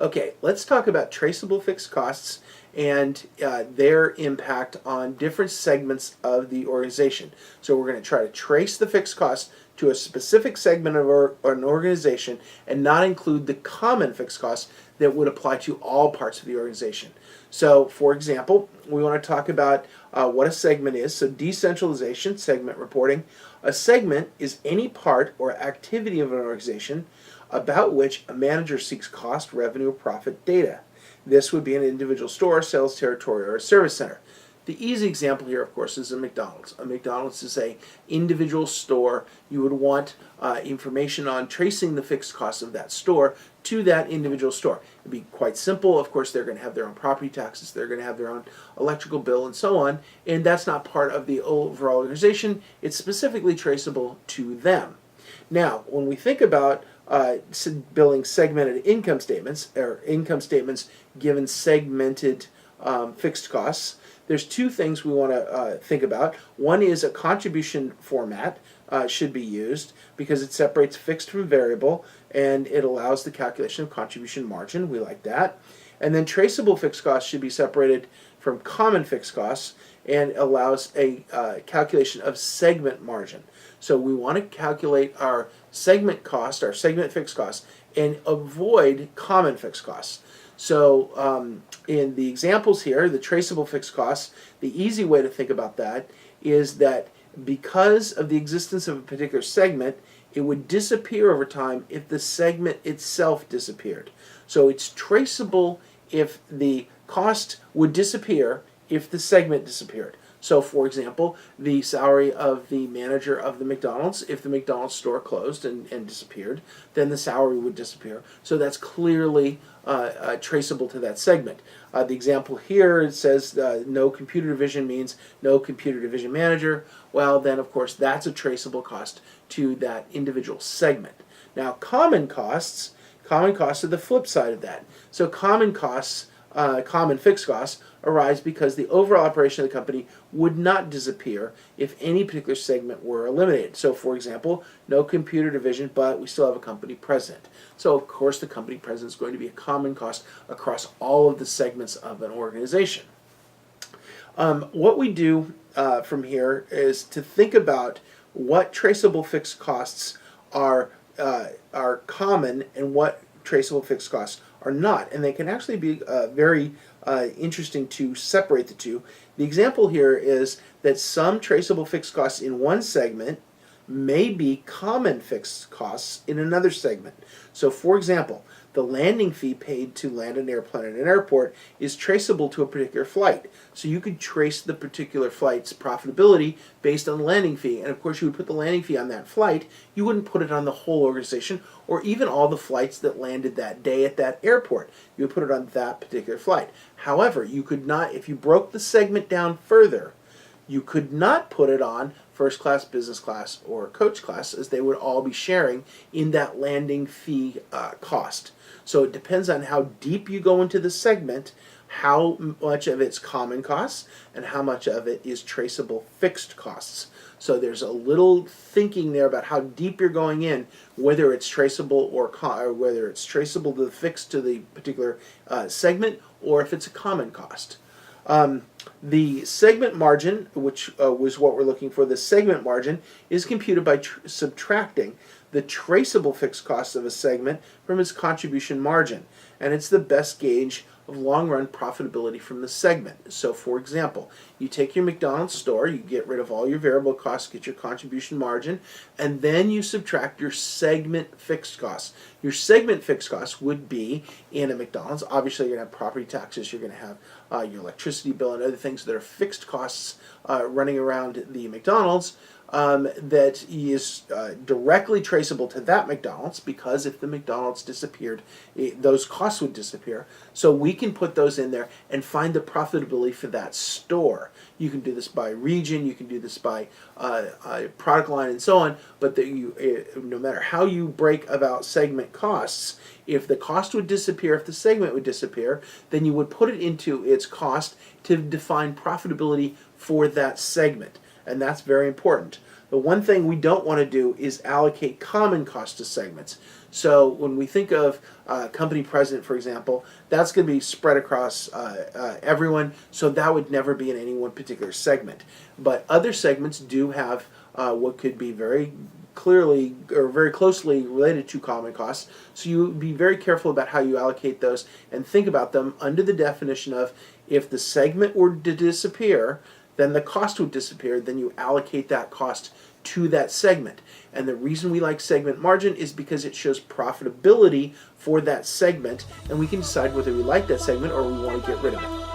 Okay, let's talk about traceable fixed costs and their impact on different segments of the organization. So we're going to try to trace the fixed costs to a specific segment of an organization and not include the common fixed costs that would apply to all parts of the organization. So, for example, we want to talk about what a segment is. So decentralization, segment reporting. A segment is any part or activity of an organization about which a manager seeks cost, revenue, or profit data. This would be an individual store, sales territory, or a service center. The easy example here, of course, is a McDonald's. A McDonald's is an individual store. You would want information on tracing the fixed costs of that store to that individual store. It'd be quite simple. Of course, they're going to have their own property taxes. They're going to have their own electrical bill and so on. And that's not part of the overall organization. It's specifically traceable to them. Now, when we think about billing segmented income statements, or income statements given segmented fixed costs, there's two things we want to think about. One is a contribution format should be used because it separates fixed from variable and it allows the calculation of contribution margin. We like that. And then traceable fixed costs should be separated from common fixed costs and allows a calculation of segment margin. So we want to calculate our segment cost, our segment fixed costs, and avoid common fixed costs. So in the examples here, the traceable fixed costs, the easy way to think about that is that because of the existence of a particular segment, it would disappear over time if the segment itself disappeared. So it's traceable if the cost would disappear if the segment disappeared. So, for example, the salary of the manager of the McDonald's, if the McDonald's store closed and disappeared, then the salary would disappear. So that's clearly traceable to that segment. The example here, it says no computer division means no computer division manager. Well, then, of course, that's a traceable cost to that individual segment. Now, common costs are the flip side of that. So common costs, common fixed costs, arise because the overall operation of the company would not disappear if any particular segment were eliminated. So, for example, no computer division, but we still have a company president. So, of course, the company president is going to be a common cost across all of the segments of an organization. What we do from here is to think about what traceable fixed costs are common and what traceable fixed costs are not, and they can actually be very interesting to separate the two. The example here is that some traceable fixed costs in one segment may be common fixed costs in another segment. So, for example, the landing fee paid to land an airplane at an airport is traceable to a particular flight. So you could trace the particular flight's profitability based on the landing fee. And of course, you would put the landing fee on that flight. You wouldn't put it on the whole organization or even all the flights that landed that day at that airport. You would put it on that particular flight. However, you could not, if you broke the segment down further, you could not put it on first class, business class, or coach class, as they would all be sharing in that landing fee cost. So it depends on how deep you go into the segment, how much of it's common costs, and how much of it is traceable fixed costs. So there's a little thinking there about how deep you're going in, whether it's traceable or whether it's traceable to the fixed to the particular segment, or if it's a common cost. The segment margin, which was what we're looking for, the segment margin is computed by subtracting the traceable fixed costs of a segment from its contribution margin, and it's the best gauge of long-run profitability from the segment. So, for example, you take your McDonald's store, you get rid of all your variable costs, get your contribution margin, and then you subtract your segment fixed costs. Your segment fixed costs would be in a McDonald's. Obviously, you're going to have property taxes, you're going to have your electricity bill and other things that are fixed costs running around the McDonald's. That is directly traceable to that McDonald's, because if the McDonald's disappeared, those costs would disappear. So we can put those in there and find the profitability for that store. You can do this by region, you can do this by product line and so on, but no matter how you break about segment costs, if the cost would disappear, if the segment would disappear, then you would put it into its cost to define profitability for that segment. and that's very important. The one thing we don't want to do is allocate common cost to segments. So when we think of company president, for example, that's going to be spread across everyone, so that would never be in any one particular segment. But other segments do have what could be very clearly or very closely related to common costs. So you be very careful about how you allocate those and think about them under the definition of, if the segment were to disappear, then the cost would disappear, then you allocate that cost to that segment. And the reason we like segment margin is because it shows profitability for that segment, and we can decide whether we like that segment or we want to get rid of it.